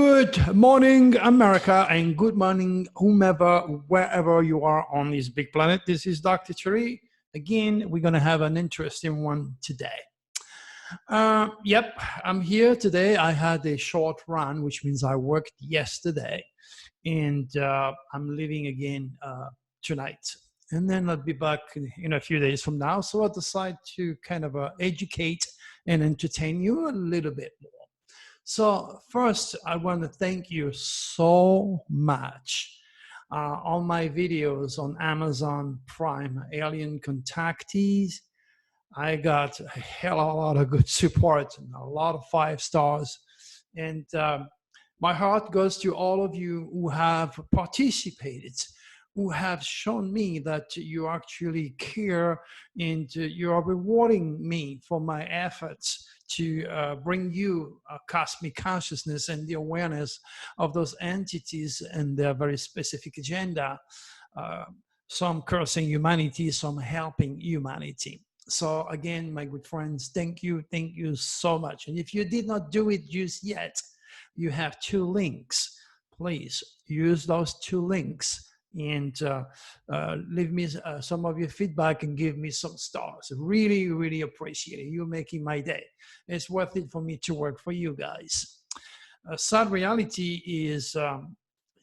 Good morning, America, and good morning, whomever, wherever you are on this big planet. This is Dr. Cherry. Again, we're going to have an interesting one today. Yep, I'm here today. I had a short run, which means I worked yesterday, and I'm leaving again tonight. And then I'll be back in a few days from now. So I decided to kind of educate and entertain you a little bit more. So first, I want to thank you so much. All my videos on Amazon Prime, Alien Contactees, I got a hell of a lot of good support and a lot of 5 stars. And my heart goes to all of you who have participated, who have shown me that you actually care and you are rewarding me for my efforts to bring you cosmic consciousness and the awareness of those entities and their very specific agenda. Some cursing humanity, some helping humanity. So again, my good friends, thank you so much. And if you did not do it just yet, you have 2 links. Please use those 2 links and leave me some of your feedback and give me some stars. Really, really appreciate it. You're making my day. It's worth it for me to work for you guys. Sad reality is it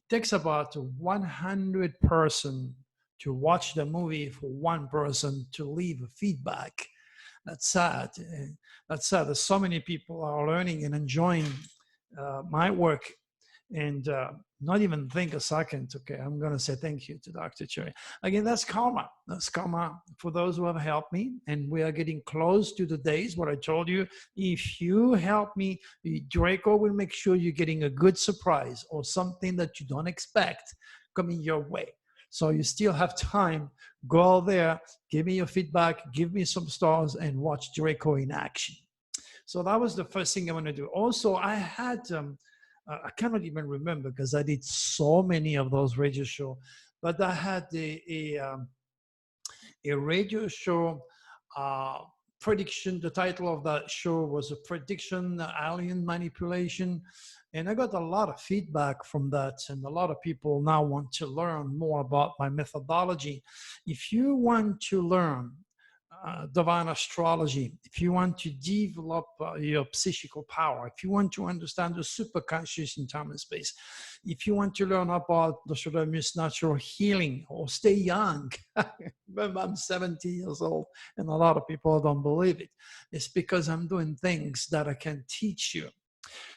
takes about 100 person to watch the movie for 1 person to leave a feedback. That's sad. That's sad. There's so many people are learning and enjoying my work and not even think a second, okay, I'm going to say thank you to Dr. Cherry. Again, that's karma. That's karma for those who have helped me. And we are getting close to the days where I told you, if you help me, Draco will make sure you're getting a good surprise or something that you don't expect coming your way. So you still have time. Go out there, give me your feedback, give me some stars, and watch Draco in action. So that was the first thing I want to do. Also, I had... I cannot even remember because I did so many of those radio shows, but I had a radio show prediction. The title of that show was a prediction, alien manipulation. And I got a lot of feedback from that. And a lot of people now want to learn more about my methodology. If you want to learn divine astrology, if you want to develop your psychical power, if you want to understand the superconscious in time and space, if you want to learn about the Shadamus natural healing or stay young, I'm 70 years old and a lot of people don't believe it. It's because I'm doing things that I can teach you.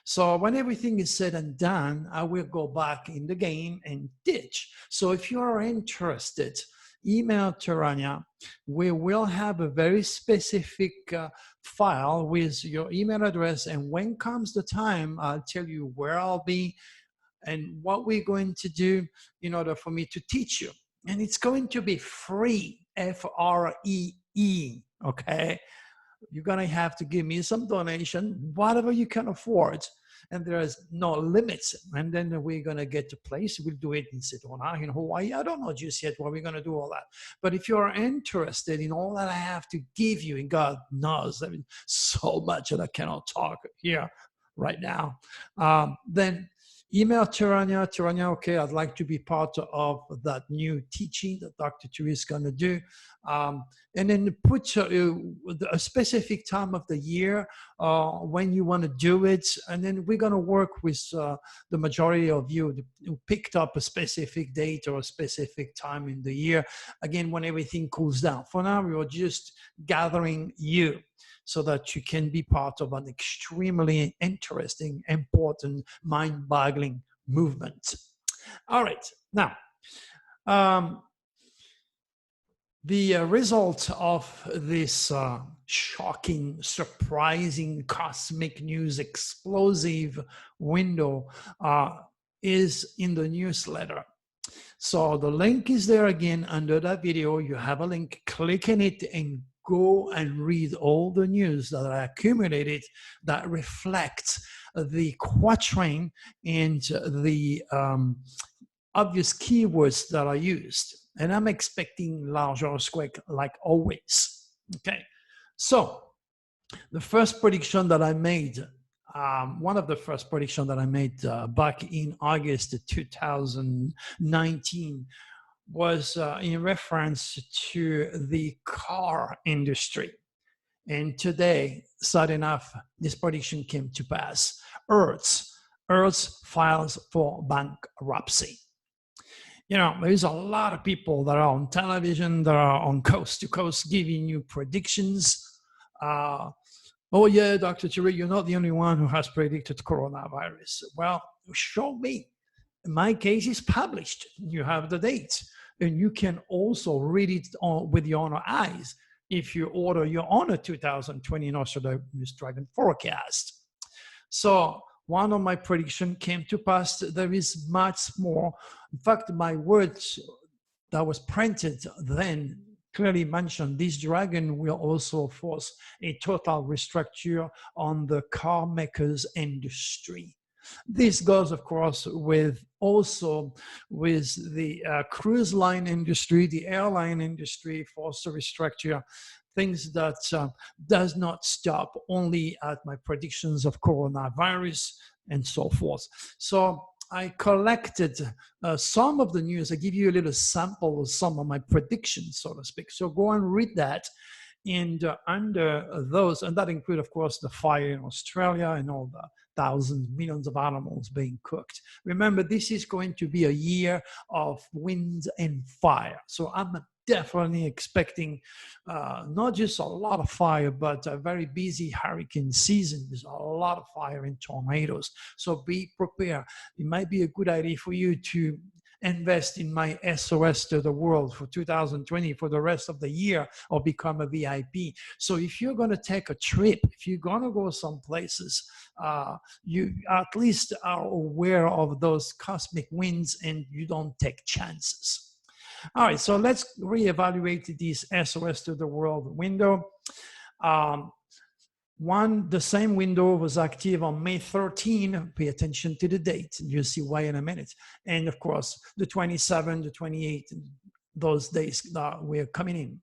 So when everything is said and done, I will go back in the game and teach. So if you are interested, email Taranya. We will have a very specific file with your email address, and when comes the time, I'll tell you where I'll be and what we're going to do in order for me to teach you. And it's going to be free, F-R-E-E, okay? You're going to have to give me some donation, whatever you can afford. And there is no limits. And then we're going to get to place. We'll do it in Sedona, in Hawaii. I don't know just yet where we're going to do all that. But if you're interested in all that I have to give you, and God knows, I mean, so much that I cannot talk here right now, then email Taranya. Taranya, okay, I'd like to be part of that new teaching that Dr. Cherry is going to do. And then put a specific time of the year when you want to do it. And then we're going to work with the majority of you who picked up a specific date or a specific time in the year. Again, when everything cools down. For now, we're just gathering you so that you can be part of an extremely interesting, important, mind-boggling movement. All right, now, the result of this shocking, surprising, cosmic news, explosive window is in the newsletter. So the link is there again under that video. You have a link, click on it and go and read all the news that I accumulated that reflects the quatrain and the obvious keywords that are used. And I'm expecting large earthquake like always. Okay, so the first prediction that I made One of the first predictions that I made back in August 2019 was in reference to the car industry. And today, sad enough, this prediction came to pass. Hertz files for bankruptcy. You know, there's a lot of people that are on television, that are on coast to coast giving you predictions. Oh yeah, Dr. Thierry, you're not the only one who has predicted coronavirus. Well, show me. My case is published. You have the date. And you can also read it with your own eyes if you order your own 2020 Nostradamus Dragon forecast. So one of my predictions came to pass. There is much more. In fact, my words that was printed then clearly mentioned this dragon will also force a total restructure on the car makers industry. This goes, of course, with the cruise line industry, the airline industry, forced to restructure, things that does not stop only at my predictions of coronavirus and so forth. So I collected some of the news. I give you a little sample of some of my predictions, so to speak. So go and read that. And under those, and that include, of course, the fire in Australia and all the thousands, millions of animals being cooked. Remember, this is going to be a year of wind and fire. So I'm definitely expecting not just a lot of fire, but a very busy hurricane season. There's a lot of fire and tornadoes. So be prepared. It might be a good idea for you to invest in my SOS to the world for 2020 for the rest of the year, or become a VIP. So if you're going to take a trip, if you're going to go some places, you at least are aware of those cosmic winds and you don't take chances. All right, so let's reevaluate this SOS to the world window. The same window was active on May 13. Pay attention to the date. You'll see why in a minute. And of course, the 27, the 28, those days that we're coming in.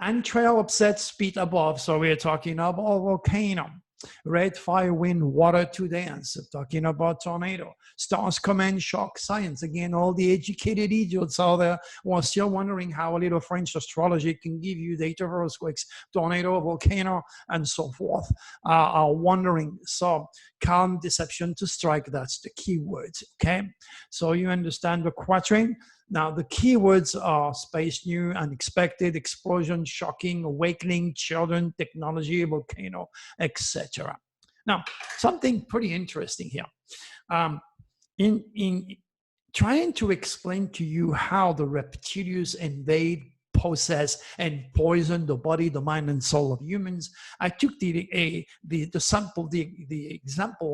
And trail upset speed above. So we're talking about volcano. Red fire, wind, water to dance. Talking about tornado. Stars command shock science. Again, all the educated idiots out there who are still wondering how a little French astrology can give you data of earthquakes, tornado, volcano, and so forth are wondering. So calm, deception to strike, that's the key words, okay? So you understand the quatrain. Now, the keywords are space, new, unexpected, explosion, shocking, awakening, children, technology, volcano, etc. Now, something pretty interesting here. In trying to explain to you how the reptilians invade, possess, and poison the body, the mind, and soul of humans, I took the example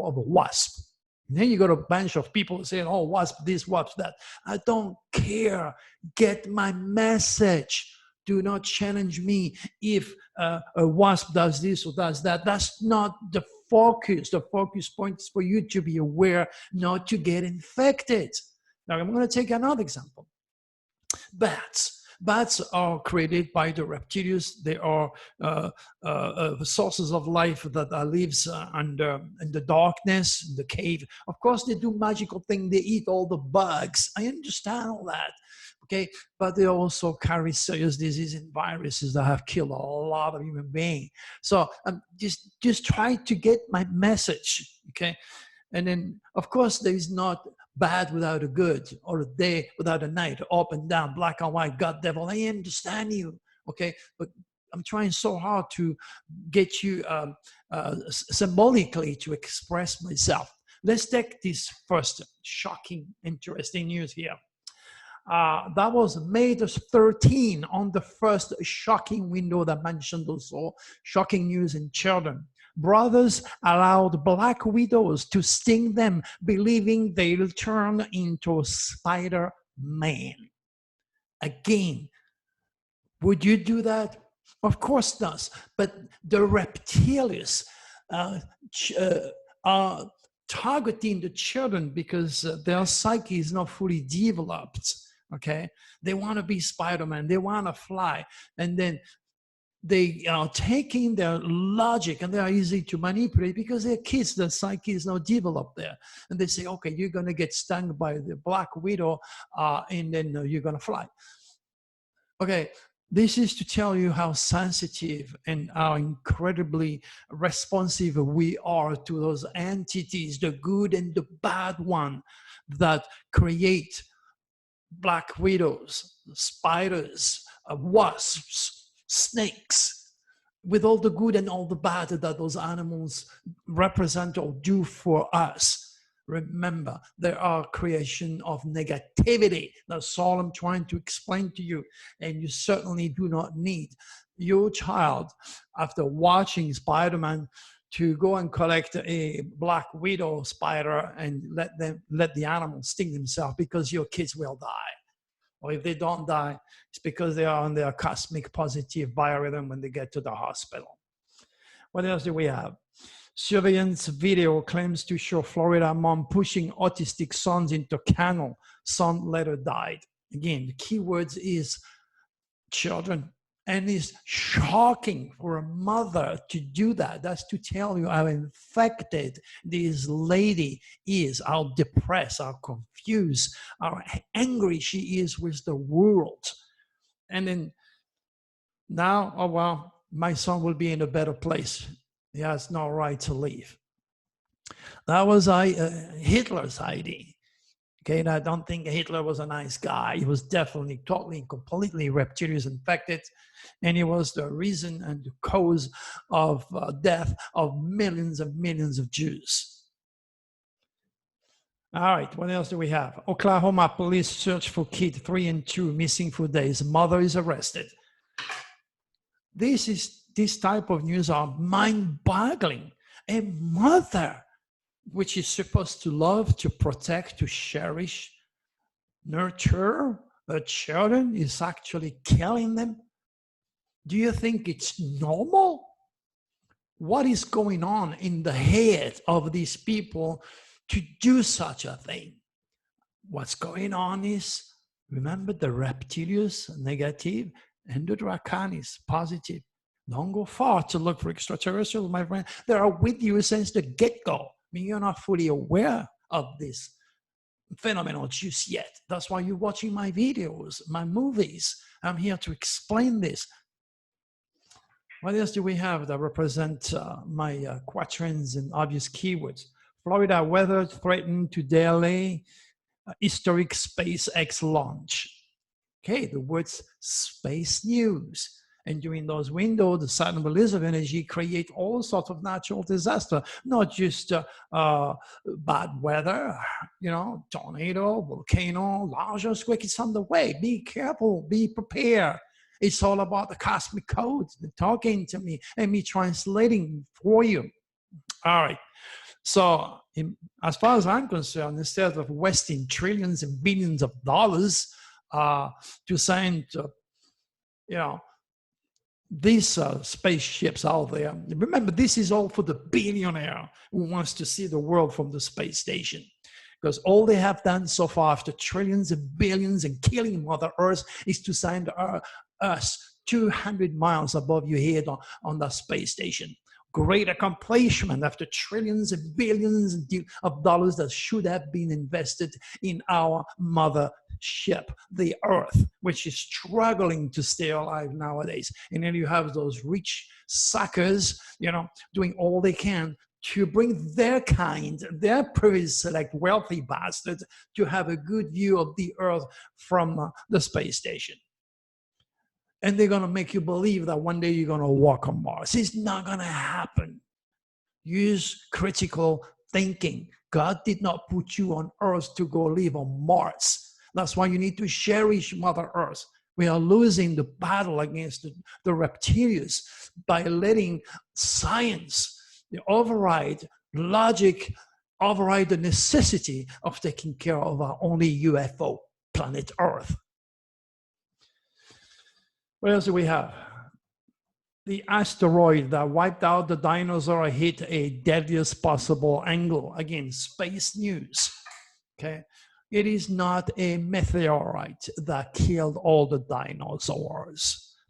of a wasp. And then you got a bunch of people saying, oh, wasp this, wasp that. I don't care. Get my message. Do not challenge me if a wasp does this or does that. That's not the focus. The focus point is for you to be aware not to get infected. Now, I'm going to take another example. Bats. Bats are created by the reptilians. They are sources of life that lives in the darkness, in the cave. Of course, they do magical things. They eat all the bugs. I understand all that, okay? But they also carry serious disease and viruses that have killed a lot of human beings. So just try to get my message, okay? And then, of course, there is not bad without a good, or a day without a night, up and down, black and white, God, devil. I understand you, okay? But I'm trying so hard to get you symbolically to express myself. Let's take this first shocking, interesting news here. That was May the 13th, on the first shocking window that mentioned also shocking news in children. Brothers allowed black widows to sting them, believing they'll turn into Spider-Man. Again, would you do that? Of course not. But the reptilians are targeting the children because their psyche is not fully developed. Okay, they want to be Spider-Man. They want to fly, and then they are taking their logic, and they are easy to manipulate because they're kids. The psyche is not developed there, and they say, okay, you're going to get stung by the black widow, and then you're going to fly. Okay, this is to tell you how sensitive and how incredibly responsive we are to those entities, the good and the bad one, that create black widows, spiders, wasps, snakes, with all the good and all the bad that those animals represent or do for us. Remember, they are creation of negativity. That's all I'm trying to explain to you. And you certainly do not need your child, after watching Spider-Man, to go and collect a black widow spider and let the animal sting themselves, because your kids will die. Or if they don't die, it's because they are on their cosmic positive biorhythm when they get to the hospital. What else do we have? Surveillance video claims to show Florida mom pushing autistic sons into canal. Son later died. Again, the key words is children. And it's shocking for a mother to do that. That's to tell you how infected this lady is, how depressed, how confused, how angry she is with the world. And then now, oh well, my son will be in a better place. He has no right to leave. That was Hitler's idea. Okay, and I don't think Hitler was a nice guy. He was definitely, totally, completely reptilian infected, and he was the reason and the cause of death of millions and millions of Jews. All right, what else do we have? Oklahoma police search for kid 3 and 2 missing for days. Mother is arrested. This type of news are mind-boggling. A mother, which is supposed to love, to protect, to cherish, nurture her children, is actually killing them. Do you think it's normal? What is going on in the head of these people to do such a thing? What's going on is, remember, the reptilians, negative, and the draconis, positive. Don't go far to look for extraterrestrials, my friend. They are with you since the get-go. I mean, you're not fully aware of this phenomenon just yet. That's why you're watching my videos, my movies. I'm here to explain this. What else do we have that represent my quatrains and obvious keywords? Florida weather threatened to delay historic SpaceX launch. Okay, the words space news. And during those windows, the sudden release of energy create all sorts of natural disaster, not just bad weather, you know, tornado, volcano, large earthquake. It's on the way. Be careful, be prepared. It's all about the cosmic code, talking to me and me translating for you. All right. So as far as I'm concerned, instead of wasting trillions and billions of dollars to send, you know, these spaceships out there. Remember, this is all for the billionaire who wants to see the world from the space station. Because all they have done so far, after trillions and billions and killing Mother Earth, is to send us 200 miles above your head on the space station. Great accomplishment after trillions and billions of dollars that should have been invested in our mother ship, the Earth, which is struggling to stay alive nowadays. And then you have those rich suckers, you know, doing all they can to bring their kind, their privileged select wealthy bastards, to have a good view of the Earth from the space station. And they're going to make you believe that one day you're going to walk on Mars. It's not going to happen. Use critical thinking. God did not put you on Earth to go live on Mars. That's why you need to cherish Mother Earth. We are losing the battle against the reptilians by letting science override logic, override the necessity of taking care of our only UFO, planet Earth. What else do we have? The asteroid that wiped out the dinosaur hit a deadliest possible angle. Again, space news. Okay, it is not a meteorite that killed all the dinosaurs.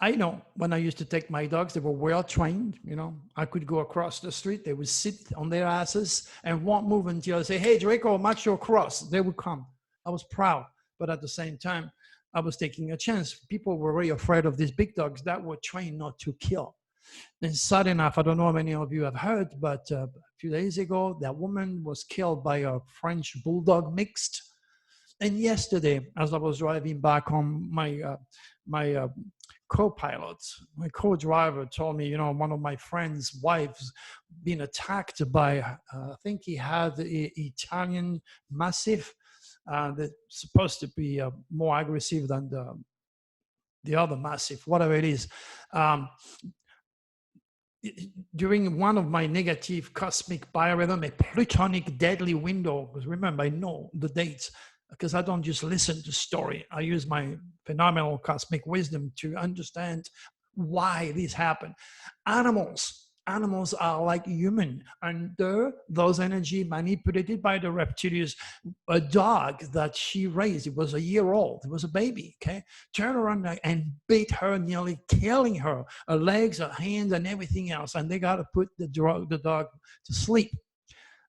I know when I used to take my dogs, they were well trained. You know, I could go across the street, they would sit on their asses and won't move until I say, "Hey, Draco, march you across." They would come. I was proud, but at the same time, I was taking a chance. People were really afraid of these big dogs that were trained not to kill. And sad enough, I don't know how many of you have heard, but a few days ago, that woman was killed by a French bulldog mixed. And yesterday, as I was driving back home, my co-pilot, my co-driver told me, you know, one of my friend's wives been attacked by, I think he had an Italian Mastiff that's supposed to be more aggressive than the other Mastiff, whatever it is. During one of my negative cosmic biorhythm, a plutonic deadly window, because remember, I know the dates, because I don't just listen to story. I use my phenomenal cosmic wisdom to understand why this happened. Animals are like human, under those energy manipulated by the reptilians. A dog that she raised, it was a year old, it was a baby, okay, turned around and beat her, nearly killing her legs, her hands, and everything else, and they got to put the dog to sleep.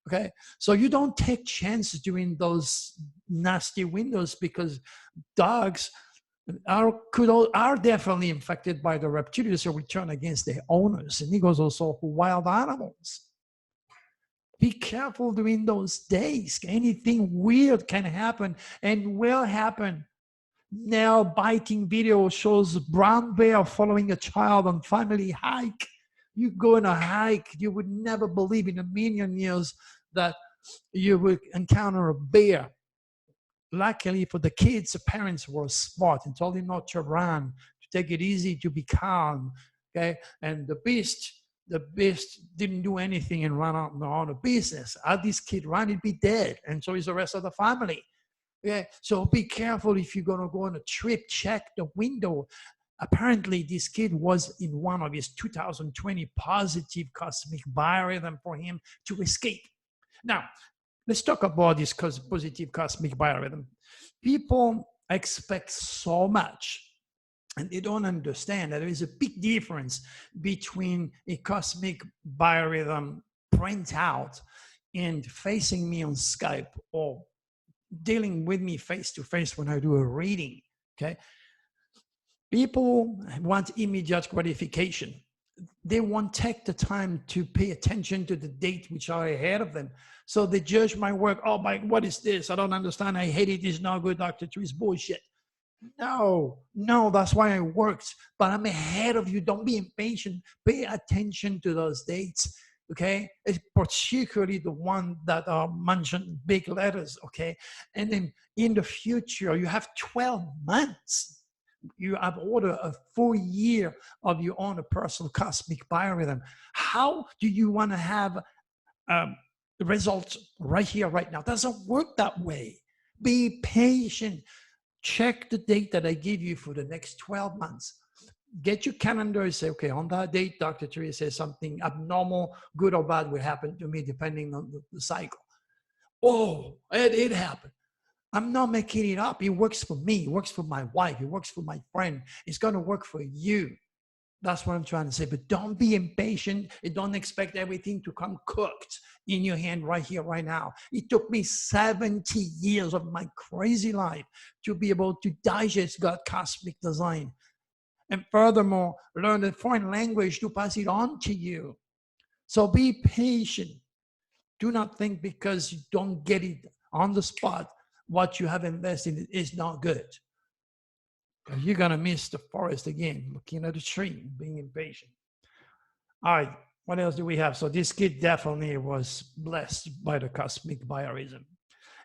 Okay, so you don't take chances during those nasty windows, because dogs are definitely infected by the reptilians, so return against their owners. And it goes also for wild animals. Be careful during those days. Anything weird can happen and will happen. Nail biting video shows brown bear following a child on family hike. You go on a hike, you would never believe in a million years that you would encounter a bear. Luckily for the kids, the parents were smart and told him not to run, to take it easy, to be calm. Okay, and the beast didn't do anything and ran out on the business. Had this kid run, he'd be dead, and so is the rest of the family. Yeah, so be careful if you're gonna go on a trip. Check the window. Apparently, this kid was in one of his 2020 positive cosmic biorhythm for him to escape. Now, let's talk about this positive cosmic biorhythm. People expect so much, and they don't understand that there is a big difference between a cosmic biorhythm printout and facing me on Skype or dealing with me face to face when I do a reading. Okay, people want immediate gratification. They won't take the time to pay attention to the date which are ahead of them. So they judge my work. Oh, what is this? I don't understand. I hate it. It's not good. Dr. Tree is bullshit. No, that's why I worked. But I'm ahead of you. Don't be impatient. Pay attention to those dates. Okay, it's particularly the one that are mentioned big letters. Okay, and then in the future, you have 12 months. You have ordered a full year of your own personal cosmic biorhythm. How do you want to have the results right here, right now? It doesn't work that way. Be patient. Check the date that I give you for the next 12 months. Get your calendar and say, okay, on that date, Dr. Tree says something abnormal, good or bad, will happen to me depending on the cycle. Oh, it happened. I'm not making it up. It works for me. It works for my wife. It works for my friend. It's going to work for you. That's what I'm trying to say. But don't be impatient and don't expect everything to come cooked in your hand right here, right now. It took me 70 years of my crazy life to be able to digest God's cosmic design. And furthermore, learn a foreign language to pass it on to you. So be patient. Do not think because you don't get it on the spot, what you have invested in is not good. You're going to miss the forest again, looking at the tree, being impatient. All right, what else do we have? So this kid definitely was blessed by the cosmic biorhythm.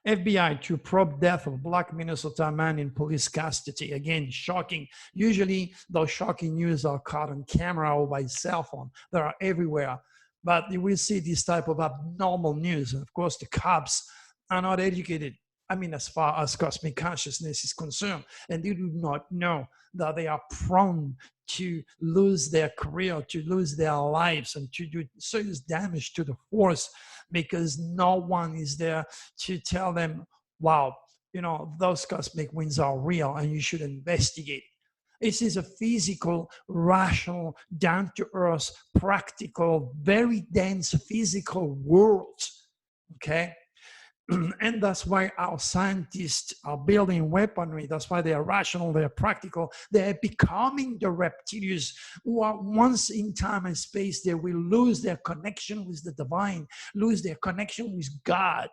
FBI to probe death of Black Minnesota man in police custody. Again, shocking. Usually those shocking news are caught on camera or by cell phone. They are everywhere. But you will see this type of abnormal news. And of course, the cops are not educated. I mean, as far as cosmic consciousness is concerned, and they do not know that they are prone to lose their career, to lose their lives, and to do serious damage to the force because no one is there to tell them, wow, you know, those cosmic winds are real and you should investigate. This is a physical, rational, down-to-earth, practical, very dense physical world, okay? And that's why our scientists are building weaponry. That's why they are rational, they are practical. They are becoming the reptilians who are once in time and space, they will lose their connection with the divine, lose their connection with God,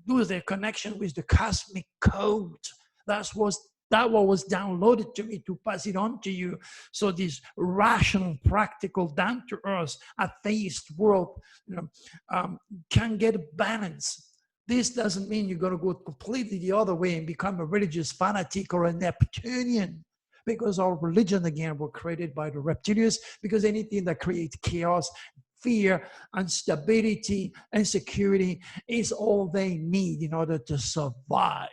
lose their connection with the cosmic code. That what was downloaded to me to pass it on to you. So this rational, practical, down-to-earth, atheist world, can get a balance. This doesn't mean you're going to go completely the other way and become a religious fanatic or a Neptunian, because our religion, again, were created by the reptilians, because anything that creates chaos, fear, instability, insecurity is all they need in order to survive.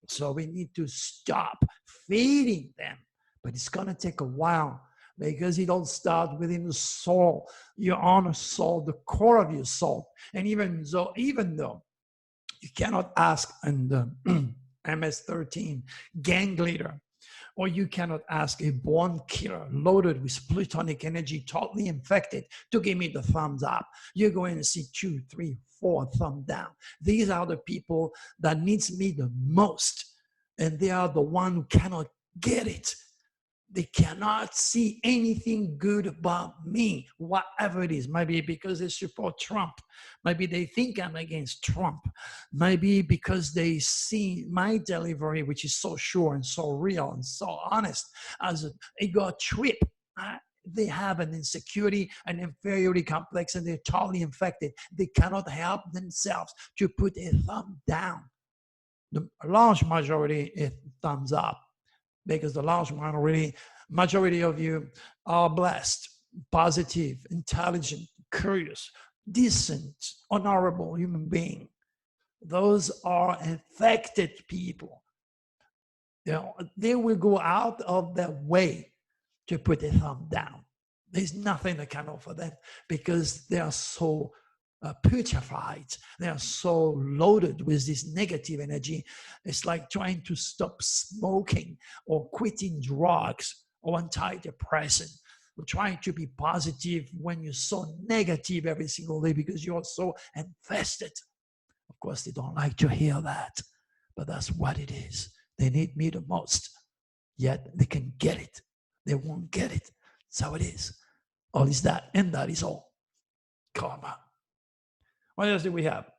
So we need to stop feeding them. But it's going to take a while, because it all starts within the soul, your honor soul, the core of your soul. And even though you cannot ask an MS-13 gang leader, or you cannot ask a born killer loaded with plutonic energy, totally infected, to give me the thumbs up. You're going to see 2, 3, 4 thumbs down. These are the people that needs me the most, and they are the one who cannot get it. They cannot see anything good about me, whatever it is. Maybe because they support Trump. Maybe they think I'm against Trump. Maybe because they see my delivery, which is so sure and so real and so honest, as an ego trip. They have an insecurity, an inferiority complex, and they're totally infected. They cannot help themselves to put a thumb down. The large majority is thumbs up, because the large majority of you are blessed, positive, intelligent, curious, decent, honorable human being. Those are infected people. They will go out of their way to put a thumb down. There's nothing that can offer them, because they are so putrefied. They are so loaded with this negative energy. It's like trying to stop smoking or quitting drugs or antidepressant, or trying to be positive when you're so negative every single day because you're so infested. Of course, they don't like to hear that, but that's what it is. They need me the most, yet they can get it. They won't get it. That's how it is. All is that, and that is all. Karma. What else do we have?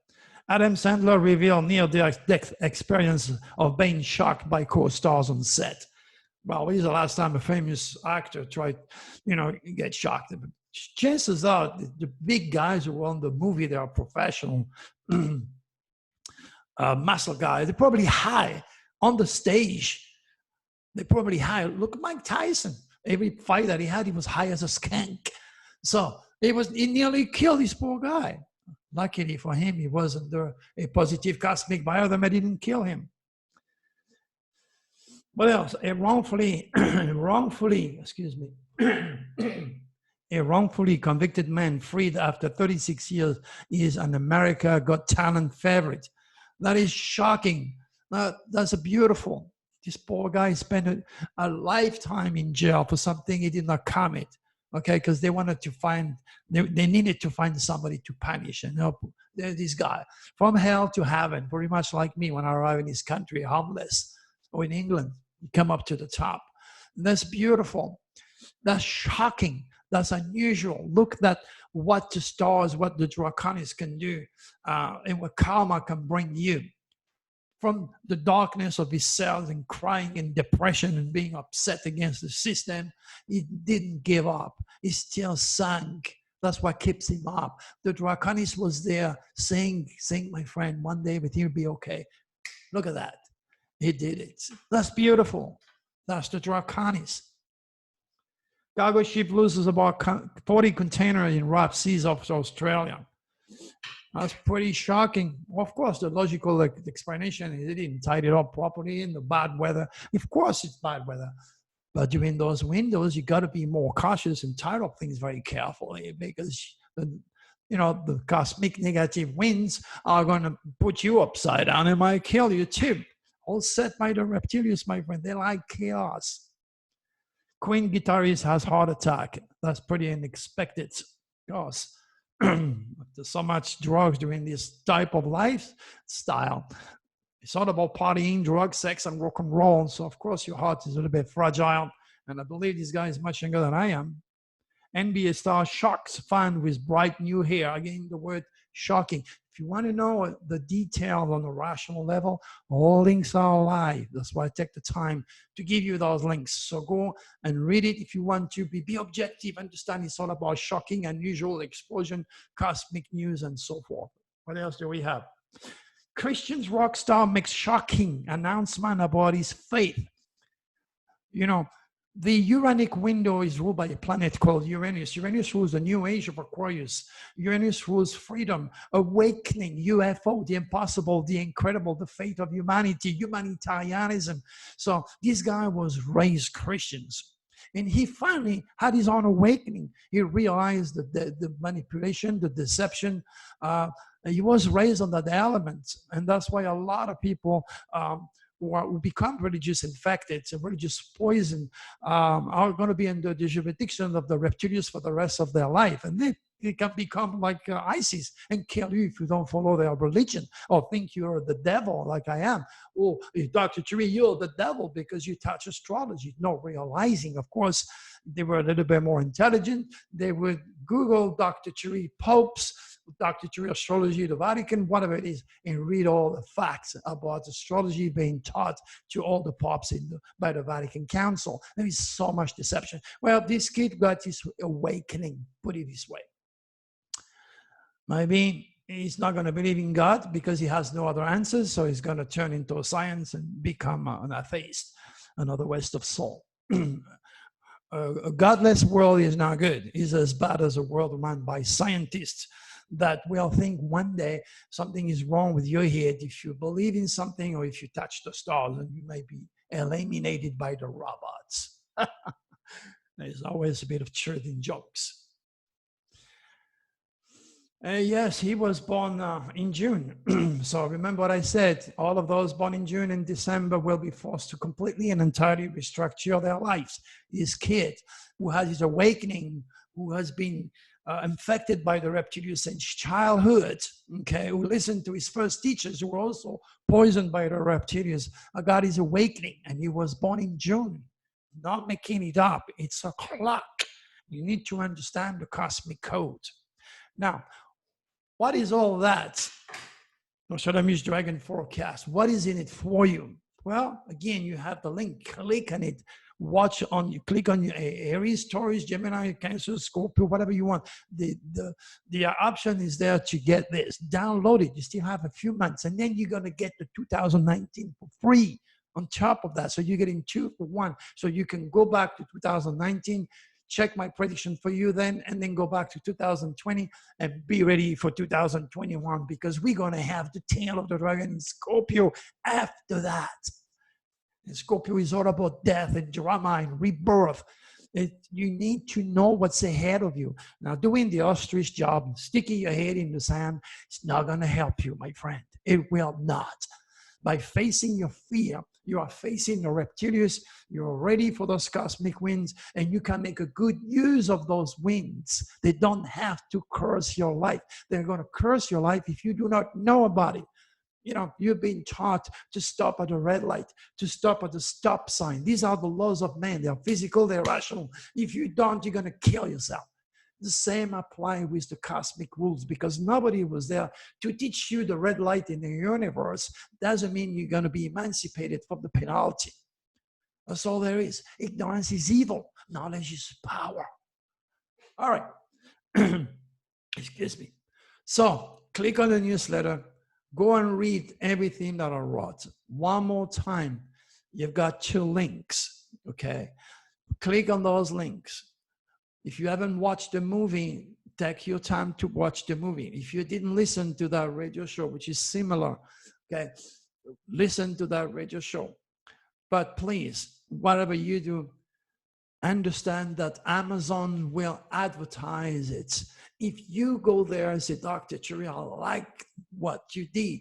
Adam Sandler revealed near-death experience of being shocked by co-stars on set. Well, when is the last time a famous actor tried, get shocked? Chances are the big guys who were on the movie, they are professional muscle guys. They're probably high on the stage. They're probably high. Look at Mike Tyson. Every fight that he had, he was high as a skank. So he nearly killed this poor guy. Luckily for him, he wasn't a positive cosmic bio that didn't kill him. What else? A wrongfully convicted man freed after 36 years is an America Got Talent favorite. That is shocking. That's beautiful. This poor guy spent a lifetime in jail for something he did not commit. Okay, because they wanted to they needed to find somebody to punish and help this guy from hell to heaven, pretty much like me when I arrive in this country, homeless, or in England, you come up to the top. And that's beautiful. That's shocking. That's unusual. Look at what the stars, what the Draconis can do, and what karma can bring you. From the darkness of his cells and crying and depression and being upset against the system, he didn't give up. He still sang. That's what keeps him up. The Draconis was there saying, my friend, one day everything will be okay. Look at that. He did it. That's beautiful. That's the Draconis. Cargo ship loses about 40 containers in rough seas off Australia. That's pretty shocking. Of course, the logical explanation is they didn't tie it up properly in the bad weather. Of course, it's bad weather. But during those windows, you got to be more cautious and tie up things very carefully, because the cosmic negative winds are going to put you upside down and might kill you too. All set by the reptilians, my friend. They like chaos. Queen guitarist has heart attack. That's pretty unexpected because there's so much drugs during this type of lifestyle. It's all about partying, drugs, sex, and rock and roll. So of course your heart is a little bit fragile. And I believe this guy is much younger than I am. NBA star shocks fan with bright new hair. Again, the word shocking. If you want to know the details on a rational level, all links are live. That's why I take the time to give you those links. So go and read it if you want to. Be objective, understand it's all about shocking, unusual, explosion, cosmic news, and so forth. What else do we have? Christian's rock star makes shocking announcement about his faith. You know, the Uranic window is ruled by a planet called Uranus. Uranus rules the new age of Aquarius. Uranus rules freedom, awakening, UFO, the impossible, the incredible, the fate of humanity, humanitarianism. So this guy was raised Christians. And he finally had his own awakening. He realized that the manipulation, the deception, he was raised under the elements. And that's why a lot of people who become religious infected, so religious poison, are going to be under the jurisdiction of the reptilians for the rest of their life. And they can become like ISIS and kill you if you don't follow their religion or think you're the devil like I am. Or Dr. Tree, you're the devil because you touch astrology. Not realizing, of course, they were a little bit more intelligent. They would Google Dr. Tree popes, Dr. Tree astrology, the Vatican, whatever it is, and read all the facts about astrology being taught to all the popes by the Vatican Council. There is so much deception. Well, this kid got his awakening, put it this way. Maybe he's not going to believe in God because he has no other answers, so he's going to turn into a science and become an atheist, another waste of soul. A godless world is not good. It's as bad as a world run by scientists that will think one day something is wrong with your head if you believe in something or if you touch the stars, and you may be eliminated by the robots. There's always a bit of truth in jokes. Yes, he was born in June. So remember what I said, all of those born in June and December will be forced to completely and entirely restructure their lives. This kid who has his awakening, who has been infected by the reptilians since childhood, okay, who listened to his first teachers who were also poisoned by the reptilians, got his awakening, and he was born in June. Not making it up, it's a clock. You need to understand the cosmic code. Now, what is all that? Nostradamus Dragon Forecast. What is in it for you? Well, again, you have the link. Click on it. Watch on. You click on your Aries, Taurus, Gemini, Cancer, Scorpio, whatever you want. The option is there to get this. Download it. You still have a few months, and then you're gonna get the 2019 for free on top of that. So you're getting 2 for 1. So you can go back to 2019. Check my prediction for you then, and then go back to 2020 and be ready for 2021, because we're going to have the tail of the dragon in Scorpio after that. And Scorpio is all about death and drama and rebirth. You need to know what's ahead of you. Now, doing the ostrich job, sticking your head in the sand, it's not going to help you, my friend. It will not. By facing your fear, you are facing the reptilians, you're ready for those cosmic winds, and you can make a good use of those winds. They don't have to curse your life. They're going to curse your life if you do not know about it. You know, you've been taught to stop at a red light, to stop at the stop sign. These are the laws of man. They are physical, they're rational. If you don't, you're going to kill yourself. The same apply with the cosmic rules, because nobody was there to teach you the red light in the universe. Doesn't mean you're going to be emancipated from the penalty. That's all there is. Ignorance is evil. Knowledge is power. All right. Excuse me. So click on the newsletter. Go and read everything that I wrote. One more time. You've got 2 links. Okay. Click on those links. If you haven't watched the movie, take your time to watch the movie. If you didn't listen to that radio show, which is similar, okay, listen to that radio show. But please, whatever you do, understand that Amazon will advertise it. If you go there and say, Dr. Chiri, I like what you did,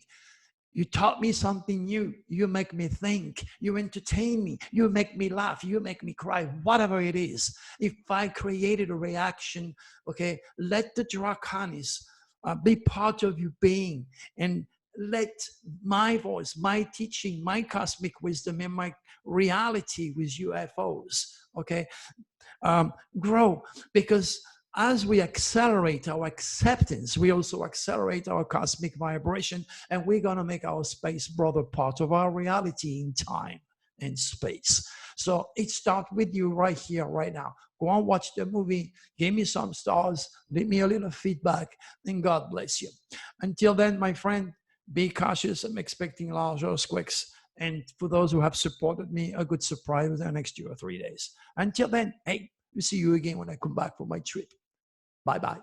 You taught me something new. You make me think. You entertain me. You make me laugh. You make me cry. Whatever it is. If I created a reaction, okay, let the draconis be part of your being, and let my voice, my teaching, my cosmic wisdom, and my reality with UFOs, okay, grow. Because as we accelerate our acceptance, we also accelerate our cosmic vibration, and we're going to make our space brother part of our reality in time and space. So it starts with you right here, right now. Go and watch the movie, give me some stars, leave me a little feedback, and God bless you. Until then, my friend, be cautious. I'm expecting large earthquakes. And for those who have supported me, a good surprise within the next 2 or 3 days. Until then, hey, we'll see you again when I come back from my trip. Bye-bye.